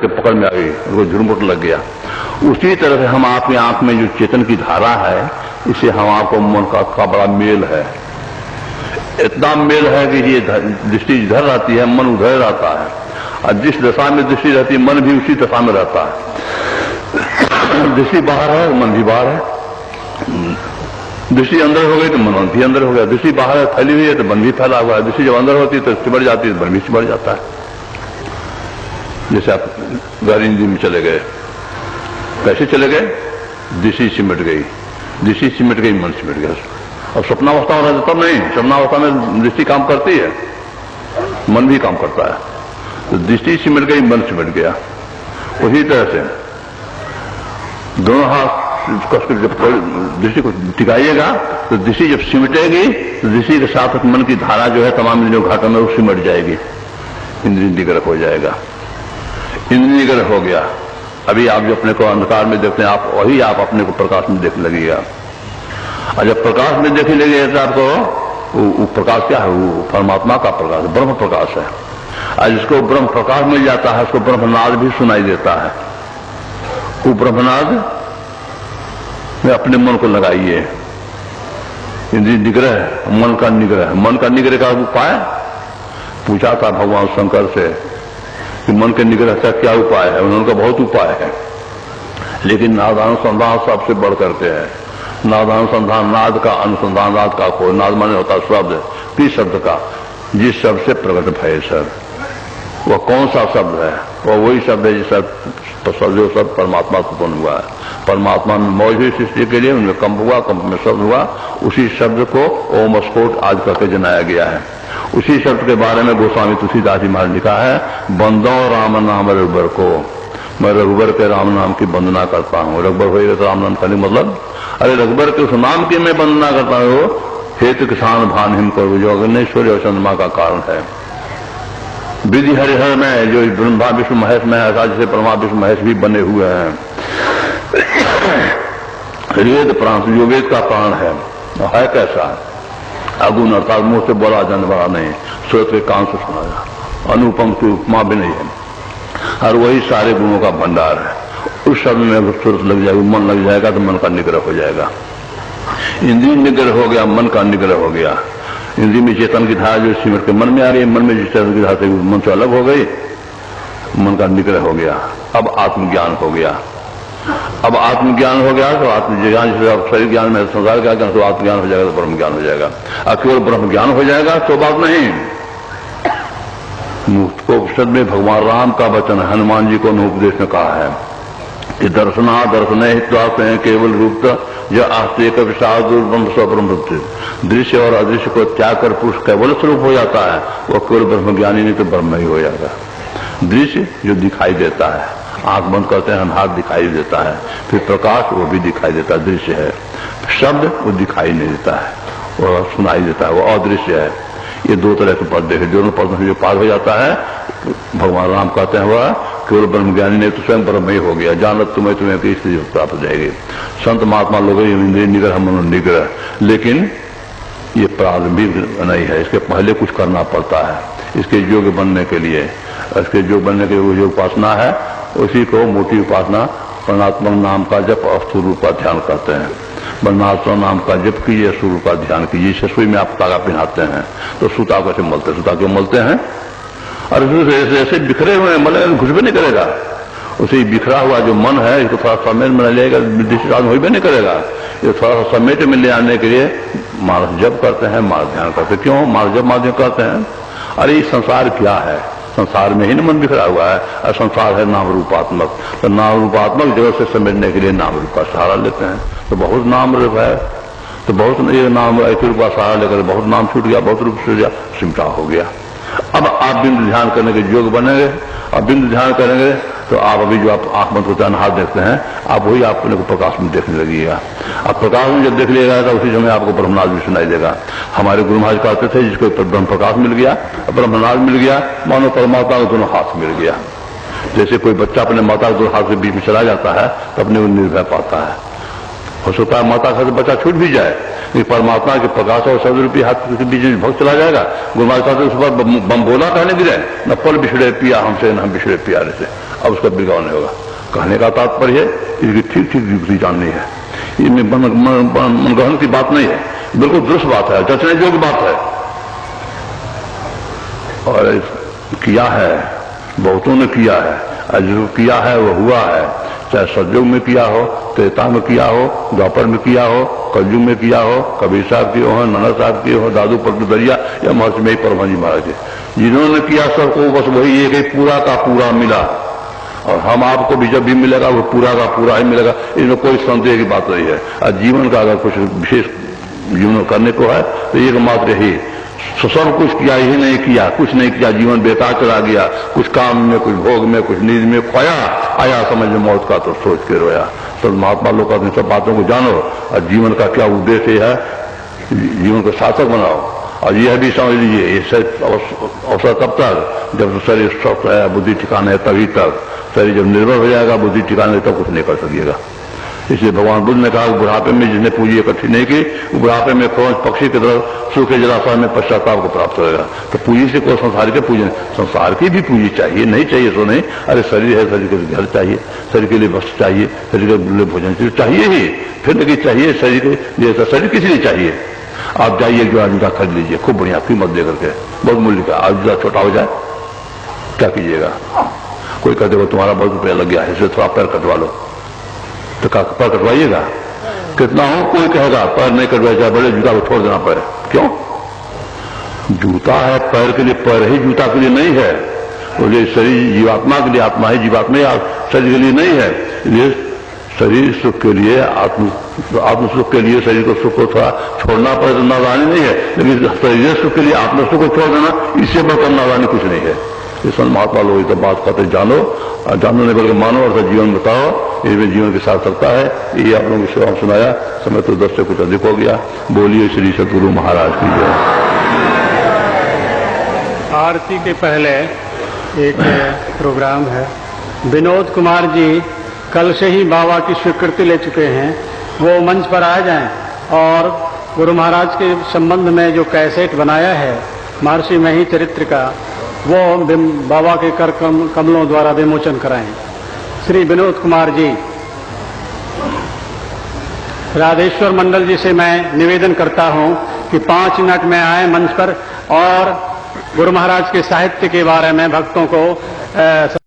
पकड़ में आ गई, उनको झुरमुट लग गया। उसी तरह से हम आपकी आंख में जो चेतन की धारा है, इसे हम आपको मन का बड़ा मेल है, इतना मेल है कि ये दृष्टि इधर रहती है, मन उधर रहता है, और जिस दशा में दृष्टि रहती है मन भी उसी दशा में रहता है। दृष्टि बाहर है, मन भी बाहर है। दृष्टि अंदर हो गई तो मन भी अंदर हो गया, दृष्टि बाहर है फैली हुई है तो मन भी फैला हुआ है, दृष्टि जब अंदर होती है तो सिमट जाती है तो मन भी सिमट जाता है। जैसे आप गहरी नींद में चले गए, कैसे चले गए? दृष्टि सिमट गई, दृष्टि सिमट गई, मन सिमट गया। अब स्वप्नावस्था हो रहा है तब नहीं, स्वप्नावस्था में दृष्टि काम करती है, मन भी काम करता है। तो दृष्टि सिमट गई, मन सिमट गया। उसी तरह से दोनों हाथ कस कर जब दृष्टि को टिकाइएगा तो दृष्टि जब सिमटेगी तो दृष्टि के साथ मन की धारा जो है तमाम इंद्रियों घाटों में वो सिमट जाएगी, इंद्रिय निग्रह हो जाएगा। इंद्रिय निग्रह हो गया। अभी आप जो अपने को अंधकार में देखते हैं, आप वही आप अपने को प्रकाश में देखने लगेगा। और जब प्रकाश में देखने लगे तो आपको वो प्रकाश क्या है? वो परमात्मा का प्रकाश, ब्रह्म प्रकाश है। और जिसको ब्रह्म प्रकाश मिल जाता है उसको ब्रह्मनाद भी सुनाई देता है। वो ब्रह्मनाद में अपने मन को लगाइए। इंद्रिय निग्रह, मन का निग्रह। मन का निग्रह का उपाय पूछा था भगवान शंकर से कि मन के निग्रह का क्या उपाय है? उन्होंने बहुत उपाय है, लेकिन नादानुसंधान सबसे बढ़ करके है। नादानुसंधान, नाद का अनुसंधान, नाद का खोज। नाद माने होता शब्द, किस शब्द का? जिस शब्द से प्रकट भय सर। वह कौन सा शब्द है? वह वही शब्द है जिस जो शब्द परमात्मा को उत्पन्न हुआ है। परमात्मा में मौजूद सृष्टि के लिए उनमें कंप हुआ, कंप में शब्द हुआ। उसी शब्द को ओम स्फोट आज करके जनाया गया है। उसी शब्द के बारे में गोस्वामी तुलसीदास जी महाराज लिखा है, बंदो राम नाम रघुबर को, मैं रघुबर के राम नाम की वंदना करता हूँ। रघुबर होगा तो राम नाम का मतलब, अरे रघुबर के उस नाम की मैं वंदना करता हूँ। हेतु किसान भान हिम करो, जो अग्नेश्वरी और चंद्रमा का कारण है। विधि हरिहर में जो ब्रह्मा विष्णु महेश में है, जैसे ब्रह्मा विष्णु महेश भी बने हुए हैं। वेद प्राण, जो वेद का प्राण है कैसा है? अगुण अर्थात मुंह से बोला जाने वाला नहीं, स्रोत के कान से सुना जा, अनुपम की उपमा भी नहीं है, और वही सारे गुणों का भंडार है। उस शब्द में अगर स्रोत लग जाएगा, मन लग जाएगा तो मन का निग्रह हो जाएगा। इंद्रिय निग्रह हो गया, मन का निग्रह हो गया। इंद्रिय में चेतन की धारा जो सिमट के मन में आ रही है, मन में जो चेतन की धारा से मन से अलग हो गई, मन का निग्रह हो गया। अब आत्मज्ञान हो गया। अब आत्मज्ञान हो गया तो आत्मज्ञान, जैसे शरीर ज्ञान में संसार का ज्ञान, तो आत्मज्ञान हो जाएगा तो ब्रह्म ज्ञान हो जाएगा। और केवल ब्रह्म ज्ञान हो जाएगा तो बात नहीं। उपनिषद में भगवान राम का वचन हनुमान जी को उपदेश में कहा है कि दर्शना दर्शन हित्वासे केवल रूप यह आस्तिक विषाद ब्रह्म स्वब्रह्म। दृश्य और अदृश्य को त्याग कर पुरुष केवल स्वरूप हो जाता है, वह केवल ब्रह्म ज्ञानी नहीं तो ब्रह्म ही हो जाएगा। दृश्य जो दिखाई देता है, आंख बंद करते हैं अंधार दिखाई देता है, फिर प्रकाश वो भी दिखाई देता है, दृश्य है। शब्द वो दिखाई नहीं देता है, वो सुनाई देता है, वो अदृश्य है। ये दो तरह के पद देखे, दोनों पद में जो पार हो जाता है, भगवान राम कहते हैं वह केवल ब्रह्म ज्ञानी नहीं तो स्वयं ब्रह्म ही हो गया। जानत तुम्हें की स्थिति प्राप्त हो जाएगी। संत महात्मा लोग इंद्रिय निग्रह मन निग्रह, लेकिन ये प्रारंभिक नहीं है, इसके पहले कुछ करना पड़ता है। इसके योग्य बनने के लिए, इसके योग्य बनने के लिए जो उपासना है उसी को मोटी उपासना परमात्मा नाम का जप और स्थूल का ध्यान करते हैं। परमात्मा नाम का जप कीजिए, सूर्य का ध्यान कीजिए। ससुई में आप तागा पहनाते हैं तो सूता कैसे मलते हैं? सूता क्यों मलते हैं? और ऐसे बिखरे हुए मले घुस भी नहीं करेगा। उसे बिखरा हुआ जो मन है इसको थोड़ा समेट में लेगा, डिस्चार्ज हो भी नहीं करेगा। ये थोड़ा सा समेट में ले आने के लिए मानस जप करते हैं, मानस ध्यान करते हैं। क्यों मानस जप माध्यम करते हैं? अरे संसार क्या है? संसार में ही मन बिखरा हुआ है, और संसार है नाम रूपात्मक। तो नाम रूपात्मक जगह से समेटने के लिए नाम रूप का सहारा लेते हैं। तो बहुत नाम रूप है, तो बहुत ये नाम एक रूप का सहारा लेकर बहुत नाम छूट गया, बहुत रूप छूट गया, सिमटा हो गया। अब आप बिंदु ध्यान करने के योग बनेंगे, और बिंदु ध्यान करेंगे तो आप अभी जो आप आंख बंद करते हाथ देखते हैं, आप वही आप अपने को प्रकाश में देखने लगिएगा। आप प्रकाश में जब देख लिएगा तो उसी समय आपको ब्रह्मनाद भी सुनाई देगा। हमारे गुरु महाराज कहते थे जिसको ब्रह्म प्रकाश मिल गया, ब्रह्मनाद मिल गया, मानो परमात्मा को दोनों हाथ मिल गया। जैसे कोई बच्चा अपने माता के दोनों हाथ के बीच में चला जाता है तो अपने को निर्भय पाता है। हो सकता है माता का बच्चा छूट भी जाए, लेकिन परमात्मा के प्रकाश और शब्द रूपी हाथ के बीच में भक्त चला जाएगा। गुरु महाराज कहते उस पर बम बोला कहने गिरे, न पल बिछड़े पिया हमसे, न हम बिछड़े प्यारे से। अब उसका बिगाव नहीं होगा। कहने का तात्पर्य इसकी ठीक ठीक युक्ति जाननी है। इनमें मनगढ़ंत की बात नहीं है, बिल्कुल दुरुस्त बात है, जचने योग्य बात है। और किया है, बहुतों ने किया है, और जो किया है वो हुआ है। चाहे सतयुग में किया हो, त्रेता में किया हो, द्वापर में किया हो, कलयुग में किया हो, कबीर साहब किए हो, नाना साहब किए हो, दादू पटू दरिया या महर्षि में परमहंस जी महाराज जी, जिन्होंने किया सबको बस वही एक पूरा का पूरा मिला। और हम आपको भी जब भी मिलेगा वो पूरा का पूरा ही मिलेगा, इसमें कोई संदेह की बात नहीं है। और जीवन का अगर कुछ विशेष जीवन करने को है तो एकमात्र ही सब कुछ किया ही नहीं किया, कुछ नहीं किया, जीवन बेकार चला गया, कुछ काम में, कुछ भोग में, कुछ नींद में खोया, आया समझ में मौत का तो सोच के रोया। तो महात्मा लोग अपनी सब बातों को जानो और जीवन का क्या उद्देश्य है, जीवन को सार्थक बनाओ। और यह भी समझ लीजिए, ये अवसर तब तक जब शरीर स्वस्थ है, बुद्धि ठिकाना है, तभी तक। शरीर जब निर्भर हो जाएगा, बुद्धि ठिकाना है, तब कुछ नहीं कर सकिएगा। इसलिए भगवान बुद्ध ने कहा बुढ़ापे में जिसने पूंजी इकट्ठी नहीं की, बुढ़ापे में खोज पक्षी की तरह सूखे जलाशय में पश्चाताप को प्राप्त होगा। तो पूंजी से कोई संसार के पूजन, संसार की भी पूंजी चाहिए, नहीं चाहिए सो नहीं। अरे शरीर है, शरीर के लिए घर चाहिए, शरीर के लिए वस्त्र चाहिए, शरीर के लिए भोजन चाहिए ही, फिर लेकिन चाहिए शरीर के लिए। शरीर किसी लिए चाहिए? आप जाइए जो जूता खरीद लीजिए, खूब बढ़िया कीमत दे करके, बहुत मूल्य का। आज जूता छोटा हो जाए क्या कीजिएगा? कोई कहते हो तुम्हारा बहुत रुपया लग गया है, इसलिए थोड़ा पैर कटवा लो, तो पैर कटवाइएगा? कितना हो, कोई कहेगा पैर नहीं कटवाया जाए, बड़े जूता को छोड़ देना पैर। क्यों? जूता है पैर के लिए, पैर ही जूता के लिए नहीं है। बोले शरीर जीवात्मा के लिए, आत्मा ही जीवात्मा ही शरीर के लिए नहीं है। ये शरीर सुख के लिए, आत्म सुख के लिए शरीर को सुख को थोड़ा छोड़ना पड़े तो नादानी नहीं है, लेकिन शरीर सुख के लिए आत्म सुख को छोड़ देना, इससे बढ़कर नादानी कुछ नहीं है। इस महात्मा लोग ये तो बात करते जानो, और जानो नहीं बल्कि मानो और जीवन बताओ, इसमें जीवन के साथ सकता है। ये आप लोगों की सेवा सुनाया, समय तो 10 से कुछ अधिक हो गया। बोलिए श्री सतगुरु महाराज की जय। आरती के पहले एक प्रोग्राम है, विनोद कुमार जी कल से ही बाबा की स्वीकृति ले चुके हैं, वो मंच पर आ जाएं और गुरु महाराज के संबंध में जो कैसेट बनाया है महर्षि मही चरित्र का, वो बाबा के कर कमलों द्वारा विमोचन कराएं। श्री विनोद कुमार जी। राधेश्वर मंडल जी से मैं निवेदन करता हूं कि 5 मिनट में आए मंच पर और गुरु महाराज के साहित्य के बारे में भक्तों को